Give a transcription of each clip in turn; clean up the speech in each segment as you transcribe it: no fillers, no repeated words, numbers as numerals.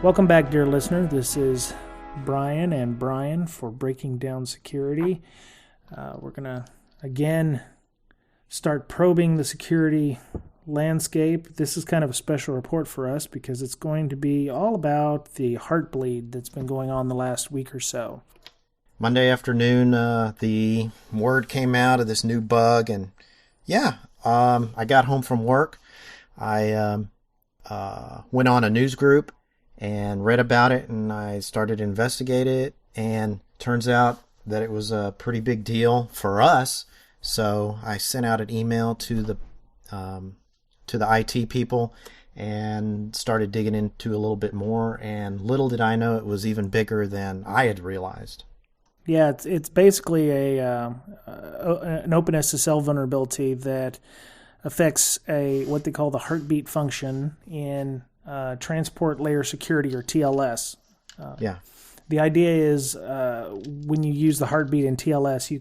Welcome back, dear listener. This is Brian and Brian for Breaking Down Security. We're going to, again, start probing the security landscape. This is kind of a special report for us because it's going to be all about the Heartbleed that's been going on the last week or so. Monday afternoon, the word came out of this new bug, and I got home from work. I went on a news group and read about it, and I started to investigate it, and turns out that it was a pretty big deal for us. So I sent out an email to the IT people and started digging into a little bit more, and little did I know it was even bigger than I had realized. Yeah, it's basically an OpenSSL vulnerability that affects what they call the heartbeat function in transport layer security, or TLS. The idea is when you use the heartbeat in TLS, you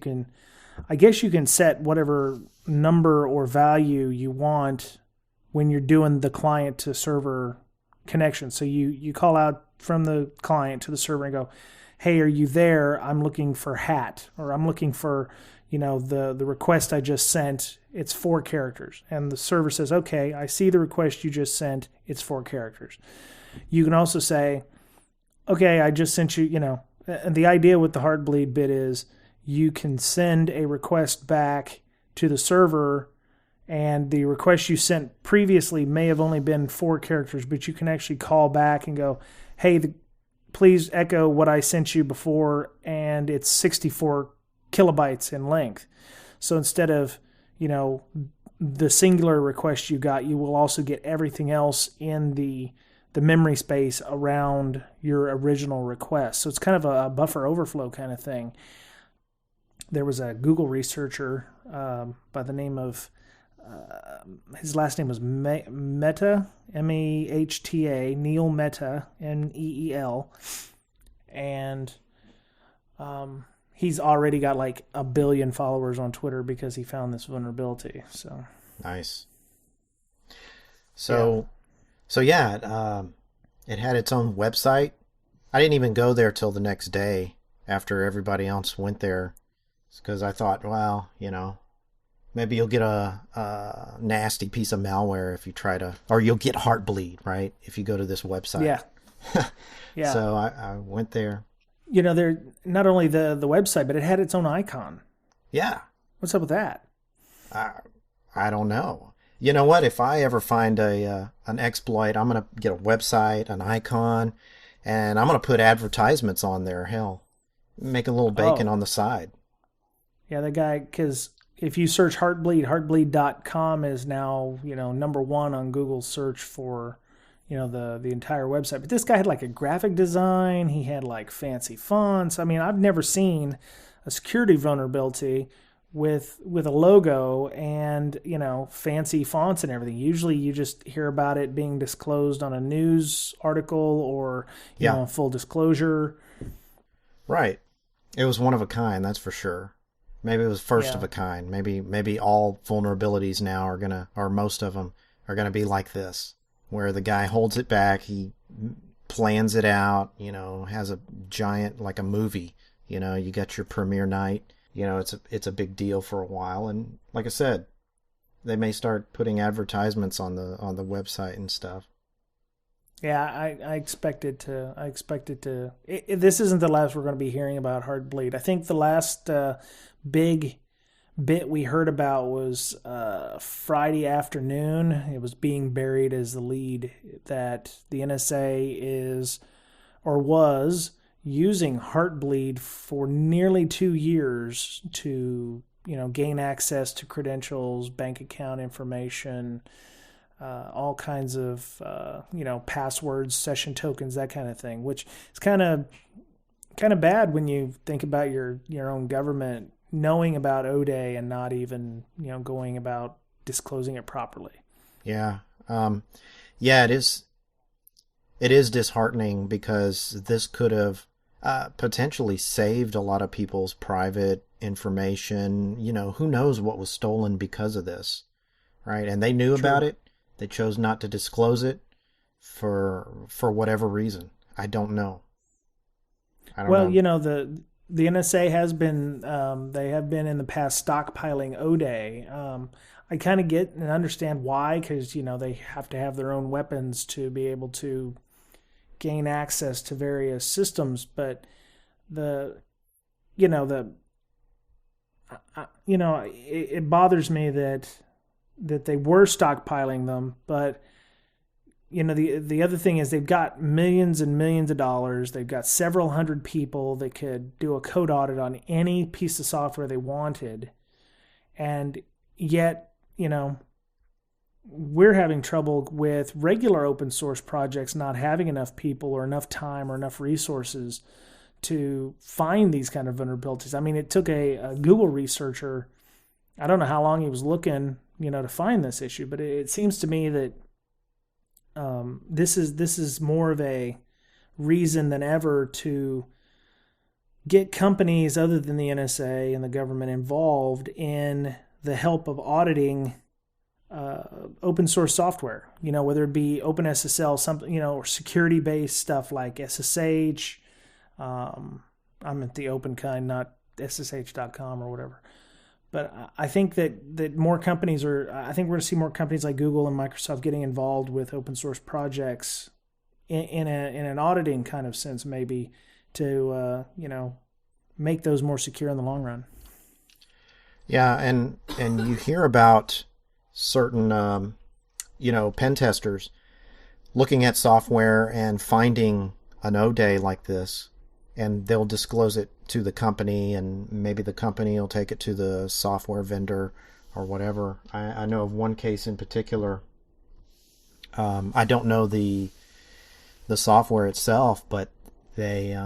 can set whatever number or value you want when you're doing the client to server connection. So you call out from the client to the server and go, hey, are you there? I'm looking for hat, or I'm looking for, the request I just sent. It's 4 characters. And the server says, okay, I see the request you just sent. It's 4 characters. You can also say, okay, I just sent you, and the idea with the Heartbleed bit is you can send a request back to the server, and the request you sent previously may have only been 4 characters, but you can actually call back and go, hey, please echo what I sent you before, and it's 64 kilobytes in length. So instead of, the singular request you got, you will also get everything else in the memory space around your original request. So it's kind of a buffer overflow kind of thing. There was a Google researcher by the name of, his last name was Mehta, M-E-H-T-A, Neil Mehta, N-E-E-L. And he's already got like 1 billion followers on Twitter because he found this vulnerability. So nice. So it had its own website. I didn't even go there till the next day after everybody else went there, because I thought, well, maybe you'll get a nasty piece of malware if you try to, or you'll get Heartbleed, right? If you go to this website. Yeah. Yeah. So I went there. There not only the website, but it had its own icon. Yeah. What's up with that? I don't know. You know what? If I ever find an exploit, I'm going to get a website, an icon, and I'm going to put advertisements on there. Hell, make a little bacon on the side. Yeah, the guy, because if you search Heartbleed, heartbleed.com is now, number 1 on Google's search for, the entire website. But this guy had like a graphic design. He had like fancy fonts. I mean, I've never seen a security vulnerability with a logo and, fancy fonts and everything. Usually you just hear about it being disclosed on a news article or, full disclosure. Right. It was one of a kind, that's for sure. Maybe it was first of a kind. Maybe all vulnerabilities now or most of them are going to be like this, where the guy holds it back, he plans it out, has a giant, like a movie, you got your premiere night, it's a big deal for a while. And like I said, they may start putting advertisements on the website and stuff. Yeah, I expect it to. This isn't the last we're going to be hearing about Heartbleed. I think the last big bit we heard about was Friday afternoon. It was being buried as the lead that the NSA is or was using Heartbleed for nearly 2 years to gain access to credentials, bank account information, all kinds of passwords, session tokens, that kind of thing, which is kind of bad when you think about your own government knowing about ODay and not even going about disclosing it properly. Yeah. It is disheartening because this could have potentially saved a lot of people's private information. Who knows what was stolen because of this, right? And they knew about it. They chose not to disclose it for whatever reason. I don't know. Well, the NSA has been they have been in the past stockpiling O-Day. I kind of get and understand why, because they have to have their own weapons to be able to gain access to various systems. But it bothers me that they were stockpiling them. But the other thing is they've got millions and millions of dollars. They've got several hundred people that could do a code audit on any piece of software they wanted. And yet, we're having trouble with regular open source projects not having enough people or enough time or enough resources to find these kind of vulnerabilities. I mean, it took a Google researcher, I don't know how long he was looking, to find this issue, but it seems to me that this is more of a reason than ever to get companies other than the NSA and the government involved in the help of auditing open source software. Whether it be OpenSSL, something or security based stuff like SSH. I'm at the open kind, not SSH.com or whatever. But I think that more companies I think we're going to see more companies like Google and Microsoft getting involved with open source projects in an auditing kind of sense, maybe to, make those more secure in the long run. Yeah. And you hear about certain, pen testers looking at software and finding an O-Day like this, and they'll disclose it to the company, and maybe the company will take it to the software vendor or whatever. I know of one case in particular. I don't know the software itself, but they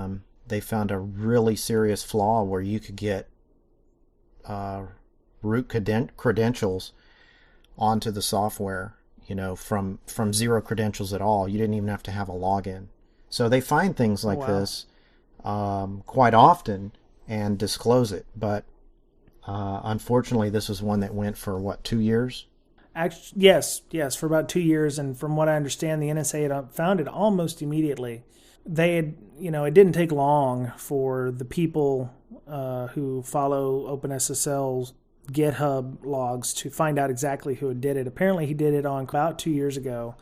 found a really serious flaw where you could get root credentials onto the software, from zero credentials at all. You didn't even have to have a login. So they find things like this quite often and disclose it. But unfortunately, this was one that went for 2 years? Actually, yes, for about 2 years. And from what I understand, the NSA had found it almost immediately. They had, it didn't take long for the people who follow OpenSSL's GitHub logs to find out exactly who did it. Apparently, he did it on about 2 years ago.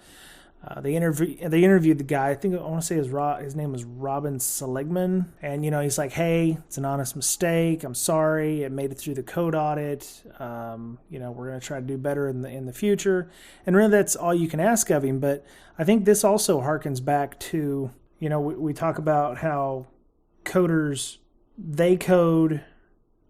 They interviewed the guy. I want to say his name was Robin Seligman, and he's like, "Hey, it's an honest mistake. I'm sorry. It made it through the code audit. We're going to try to do better in the future." And really, that's all you can ask of him. But I think this also harkens back to we talk about how coders, they code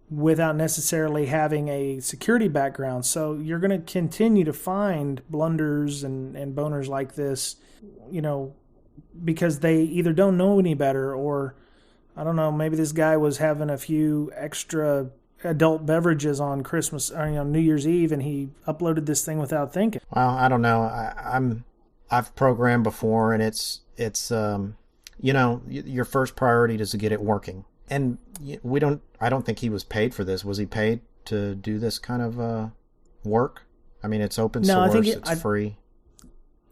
without necessarily having a security background. So you're going to continue to find blunders and boners like this, because they either don't know any better, or I don't know, maybe this guy was having a few extra adult beverages on Christmas or New Year's Eve, and he uploaded this thing without thinking. Well, I don't know. I've programmed before, and it's your first priority is to get it working. And I don't think he was paid for this. Was he paid to do this kind of work? I mean, it's open source, it's free.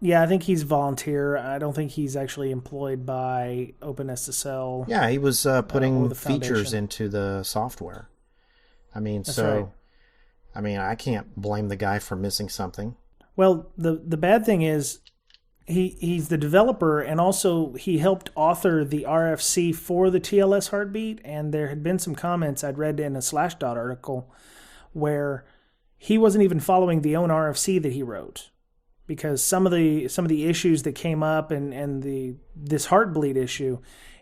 Yeah, I think he's volunteer. I don't think he's actually employed by OpenSSL. Yeah, he was putting features into the software. I mean, that's right. I mean, I can't blame the guy for missing something. Well, the bad thing is, he's the developer, and also he helped author the RFC for the TLS Heartbeat, and there had been some comments I'd read in a Slashdot article where he wasn't even following the own RFC that he wrote, because some of the issues that came up and this Heartbleed issue,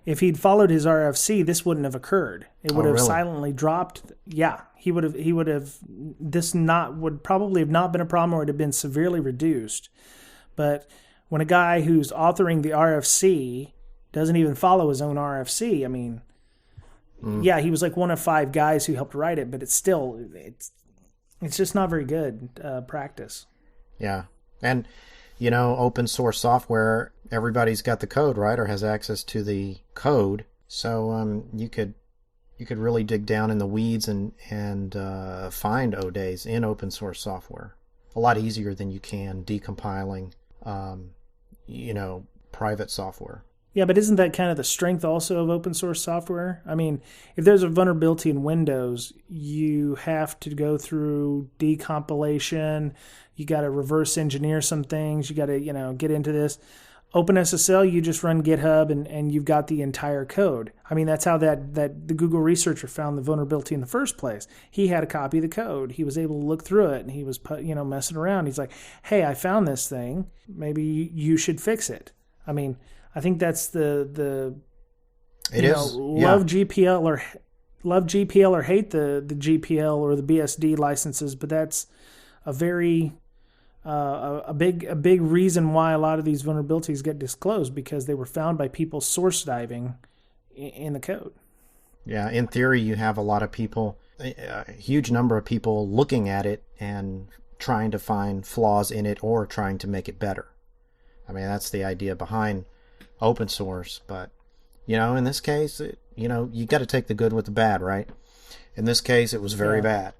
if he'd followed his RFC, this wouldn't have occurred. It would have silently dropped. Yeah, he would have would probably have not been a problem, or it would have been severely reduced. But when a guy who's authoring the RFC doesn't even follow his own RFC, I mean, yeah, he was like one of 5 guys who helped write it, but it's just not very good practice. Yeah. And, open source software, everybody's got the code, right, or has access to the code. So you could really dig down in the weeds and find O-Days in open source software. A lot easier than you can decompiling private software. Yeah, but isn't that kind of the strength also of open source software? I mean, if there's a vulnerability in Windows, you have to go through decompilation. You got to reverse engineer some things. You got to, get into this. OpenSSL, you just run GitHub and you've got the entire code. I mean, that's how that the Google researcher found the vulnerability in the first place. He had a copy of the code. He was able to look through it and he was, messing around. He's like, hey, I found this thing. Maybe you should fix it. I mean, I think that's love GPL or hate the GPL or the BSD licenses, but that's a very a big reason why a lot of these vulnerabilities get disclosed, because they were found by people source diving in the code. Yeah, in theory, you have a lot of people, a huge number of people looking at it and trying to find flaws in it or trying to make it better. I mean, that's the idea behind open source, but in this case, you got to take the good with the bad, right? In this case, it was very bad.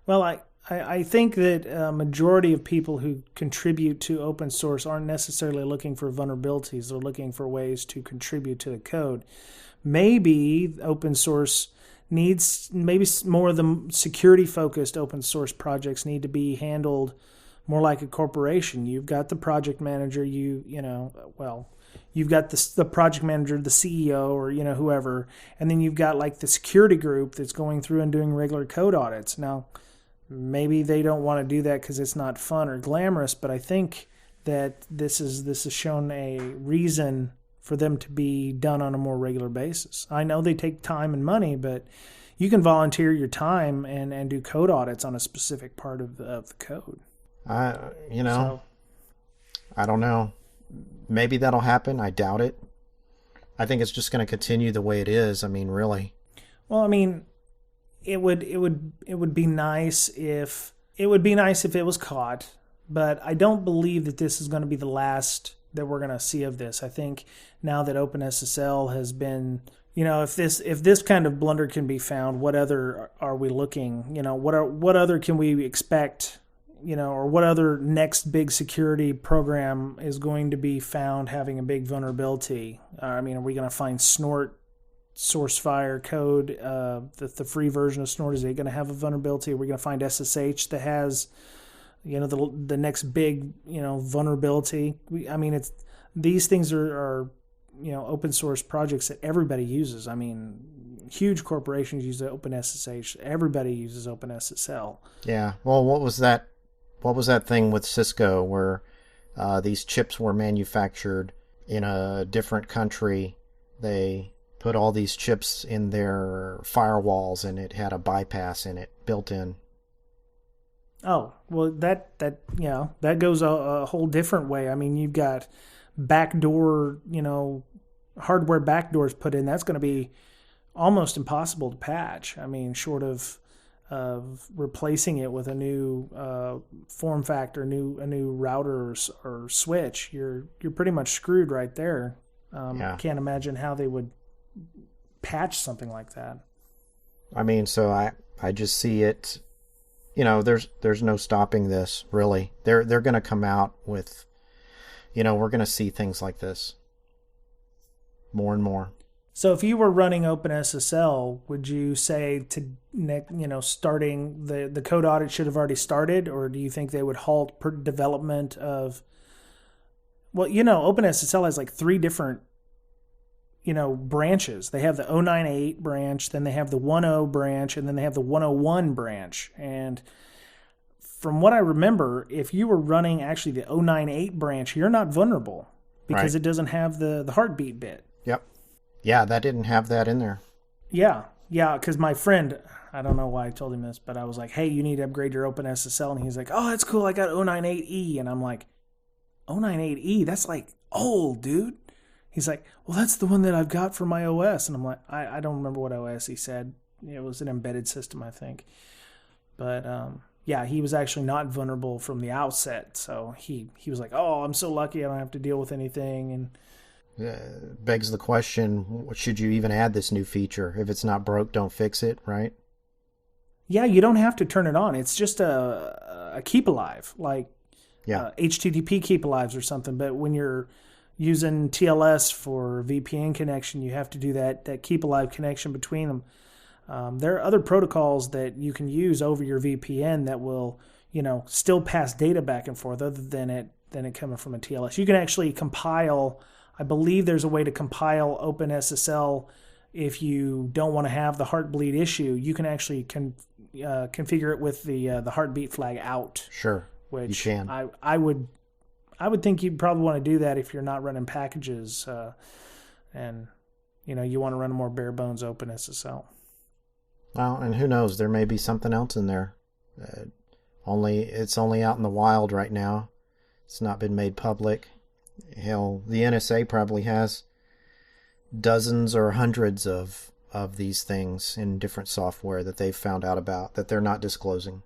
Well, I think that a majority of people who contribute to open source aren't necessarily looking for vulnerabilities. They're looking for ways to contribute to the code. Maybe open source maybe more of the security-focused open source projects need to be handled more like a corporation. You've got the project manager, you've got the project manager, the CEO, or whoever, and then you've got like the security group that's going through and doing regular code audits. Now, maybe they don't want to do that because it's not fun or glamorous, but I think that this has shown a reason for them to be done on a more regular basis. I know they take time and money, but you can volunteer your time and do code audits on a specific part of the code. I don't know. Maybe that'll happen. I doubt it. I think it's just going to continue the way it is. I mean, really. Well, I mean, it would be nice if it was caught, but I don't believe that this is going to be the last that we're going to see of this. I think now that OpenSSL has been, if this kind of blunder can be found, what other are we looking? What other can we expect? Or what other next big security program is going to be found having a big vulnerability? Are we going to find Snort, SourceFire code, the free version of Snort? Is it going to have a vulnerability? Are we going to find SSH that has, the next big, vulnerability? These things are open source projects that everybody uses. I mean, huge corporations use OpenSSH. Everybody uses OpenSSL. Yeah. Well, what was that thing with Cisco where these chips were manufactured in a different country? They put all these chips in their firewalls and it had a bypass in it built in. Oh, well, that goes a whole different way. I mean, you've got backdoor, hardware backdoors put in. That's going to be almost impossible to patch. I mean, short of replacing it with a new form factor, a new router or switch, you're pretty much screwed right there. I can't imagine how they would patch something like that. I mean, so I just see it. There's no stopping this, really. They're going to come out with, we're going to see things like this more and more. So if you were running OpenSSL, would you say starting the code audit should have already started, or do you think they would halt development of? Well, OpenSSL has like 3 different, branches. They have the 098 branch, then they have the 10 branch, and then they have the 101 branch. And from what I remember, if you were running actually the 098 branch, you're not vulnerable because It doesn't have the heartbeat bit. Yep. Yeah, that didn't have that in there. Yeah, because my friend, I don't know why I told him this, but I was like, hey, you need to upgrade your OpenSSL. And he's like, oh, that's cool. I got 098E. And I'm like, 098E? That's like old, dude. He's like, well, that's the one that I've got for my OS. And I'm like, I don't remember what OS he said. It was an embedded system, I think. But he was actually not vulnerable from the outset. So he was like, oh, I'm so lucky I don't have to deal with anything. And begs the question, should you even add this new feature? If it's not broke, don't fix it, right? Yeah, you don't have to turn it on. It's just a keep alive. Like, Yeah. HTTP keep alives or something. But when you're using TLS for VPN connection, you have to do that keep alive connection between them. There are other protocols that you can use over your VPN that will, still pass data back and forth other than it coming from a TLS. You can actually compile, I believe there's a way to compile OpenSSL if you don't want to have the Heartbleed issue. You can actually configure it with the heartbeat flag out. Sure, which you can. I would think you'd probably want to do that if you're not running packages and you want to run a more bare bones OpenSSL. Well, and who knows? There may be something else in there. It's only out in the wild right now. It's not been made public. Hell, the NSA probably has dozens or hundreds of these things in different software that they've found out about that they're not disclosing.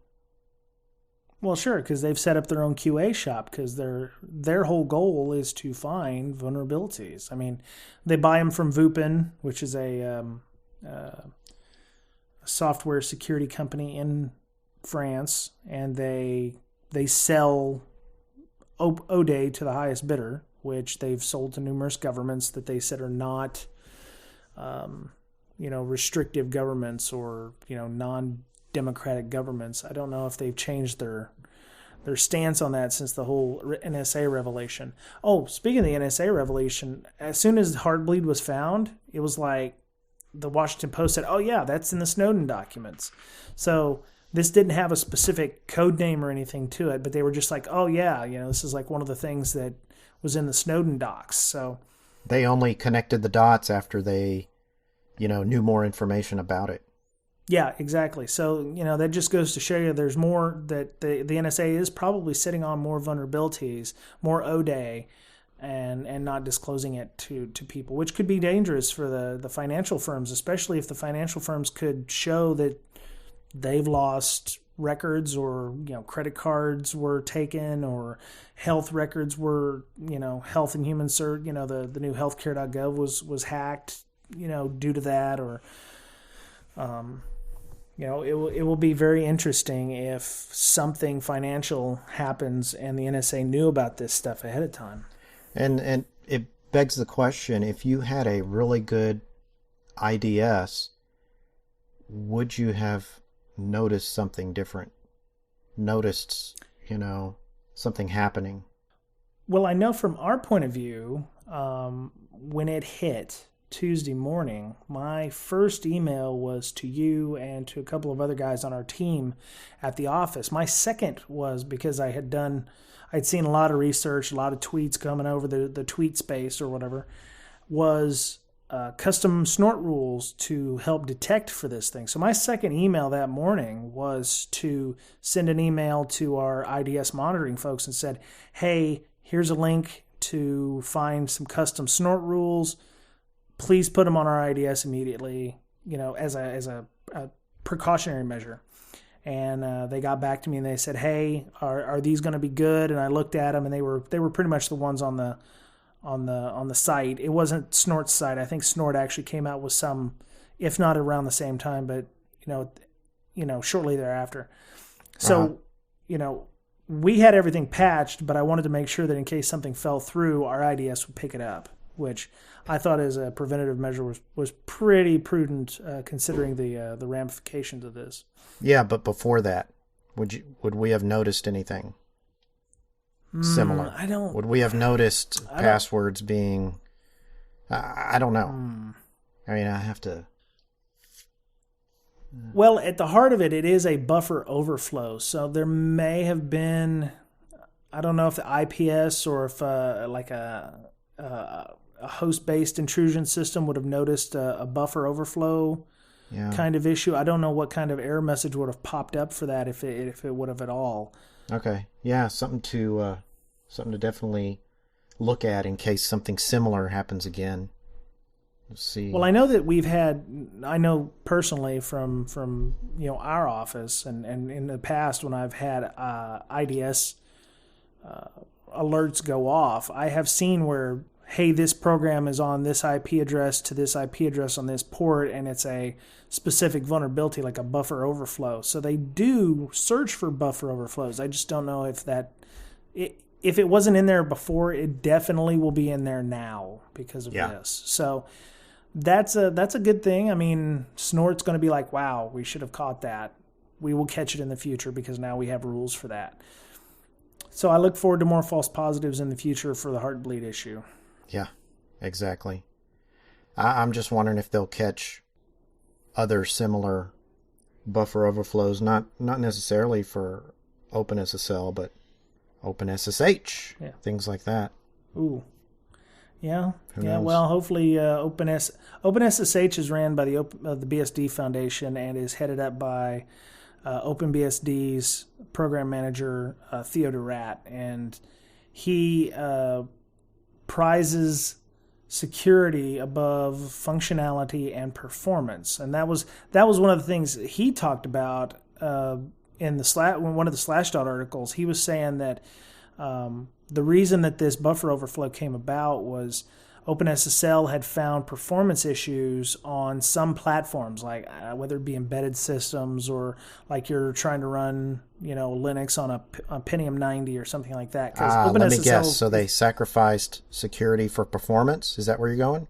Well, sure, because they've set up their own QA shop because their whole goal is to find vulnerabilities. I mean, they buy them from Vupin, which is a software security company in France, and they sell ODE to the highest bidder, which they've sold to numerous governments that they said are not, restrictive governments or, non-democratic governments. I don't know if they've changed their stance on that since the whole NSA revelation. Oh, speaking of the NSA revelation, as soon as Heartbleed was found, it was like the Washington Post said, oh yeah, that's in the Snowden documents. So this didn't have a specific code name or anything to it, but they were just like, oh yeah, this is like one of the things that was in the Snowden docs. So they only connected the dots after they, knew more information about it. Yeah, exactly. So, that just goes to show you there's more that the NSA is probably sitting on more vulnerabilities, more ODE, and not disclosing it to people, which could be dangerous for the financial firms, especially if the financial firms could show that they've lost records or, credit cards were taken or health records were, Health and Human Cert, the new healthcare.gov was hacked, due to that, or, it will be very interesting if something financial happens and the NSA knew about this stuff ahead of time. And it begs the question, if you had a really good IDS, would you have noticed something different? Noticed, something happening? Well, I know from our point of view, when it hit Tuesday morning, my first email was to you and to a couple of other guys on our team at the office. My second was because I'd seen a lot of research, a lot of tweets coming over the tweet space or whatever, was custom snort rules to help detect for this thing. So my second email that morning was to send an email to our IDS monitoring folks and said, hey, here's a link to find some custom snort rules. Please put them on our IDS immediately, as a precautionary measure. And they got back to me and they said, "Hey, are these going to be good?" And I looked at them and they were pretty much the ones on the site. It wasn't Snort's site. I think Snort actually came out with some, if not around the same time, but shortly thereafter. So, we had everything patched, but I wanted to make sure that in case something fell through, our IDS would pick it up, which I thought as a preventative measure was pretty prudent considering the ramifications of this. Yeah, but before that, would we have noticed anything similar? I don't. Would we have noticed passwords being? I don't know. I mean, I have to. Well, at the heart of it is a buffer overflow. So there may have been, I don't know if the IPS or if like a host-based intrusion system would have noticed a buffer overflow kind of issue. I don't know what kind of error message would have popped up for that if it would have at all. Okay, yeah, something to definitely look at in case something similar happens again. Let's see. Well, I know that I know personally from our office and in the past when I've had IDS alerts go off, I have seen where, hey, this program is on this IP address to this IP address on this port, and it's a specific vulnerability like a buffer overflow. So they do search for buffer overflows. I just don't know if if it wasn't in there before, it definitely will be in there now because of this. So that's a good thing. I mean, Snort's going to be like, wow, we should have caught that. We will catch it in the future because now we have rules for that. So I look forward to more false positives in the future for the Heartbleed issue. Yeah, exactly. I'm just wondering if they'll catch other similar buffer overflows, not necessarily for OpenSSL, but OpenSSH, things like that. Ooh. Yeah. Who knows? Well, hopefully OpenSSH is ran by the BSD Foundation and is headed up by OpenBSD's program manager, Theo DeRat, and he prizes security above functionality and performance. And that was one of the things he talked about in one of the Slashdot articles. He was saying that the reason that this buffer overflow came about was OpenSSL had found performance issues on some platforms, like whether it be embedded systems or like you're trying to run, Linux on a Pentium 90 or something like that. Let me guess. So they sacrificed security for performance? Is that where you're going?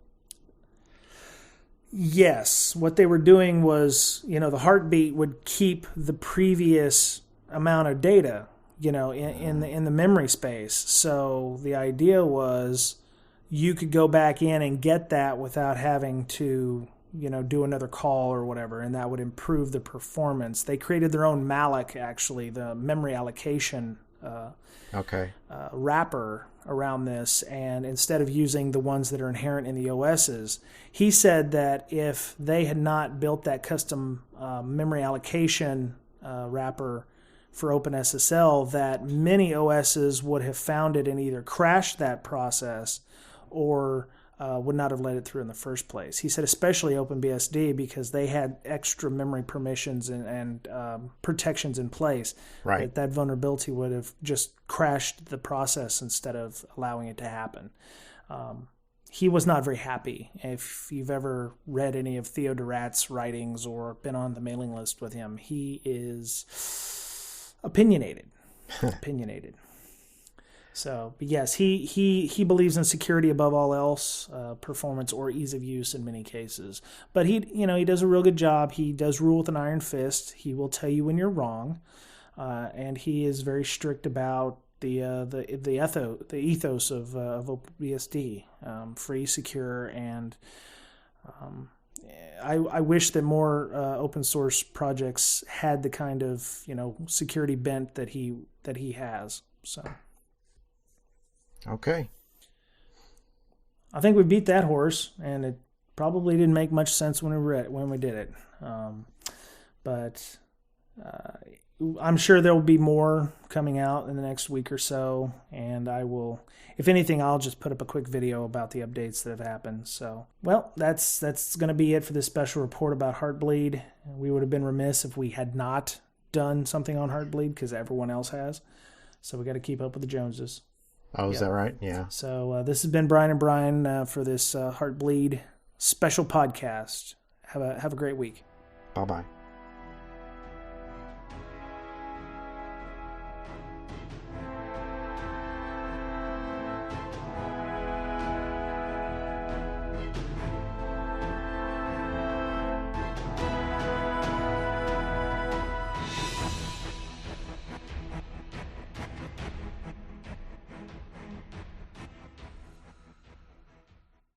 Yes. What they were doing was, the heartbeat would keep the previous amount of data, in the memory space. So the idea was you could go back in and get that without having to, do another call or whatever, and that would improve the performance. They created their own malloc, actually, the memory allocation wrapper around this, and instead of using the ones that are inherent in the OSs, he said that if they had not built that custom memory allocation wrapper for OpenSSL, that many OSs would have found it and either crashed that process or would not have let it through in the first place. He said especially OpenBSD because they had extra memory permissions and protections in place. Right. That vulnerability would have just crashed the process instead of allowing it to happen. He was not very happy. If you've ever read any of Theo DeRat's writings or been on the mailing list with him, he is opinionated. So, but yes, he believes in security above all else, performance or ease of use in many cases. But he does a real good job. He does rule with an iron fist. He will tell you when you're wrong, and he is very strict about the ethos of OpenBSD, free, secure, and I wish that more open source projects had the kind of security bent that he has. So. Okay. I think we beat that horse, and it probably didn't make much sense when we did it. But I'm sure there will be more coming out in the next week or so, and I will, if anything, I'll just put up a quick video about the updates that have happened. So, well, that's going to be it for this special report about Heartbleed. We would have been remiss if we had not done something on Heartbleed because everyone else has. So we got to keep up with the Joneses. Oh, is that right? Yeah. So this has been Brian and Brian for this Heartbleed special podcast. Have a great week. Bye-bye.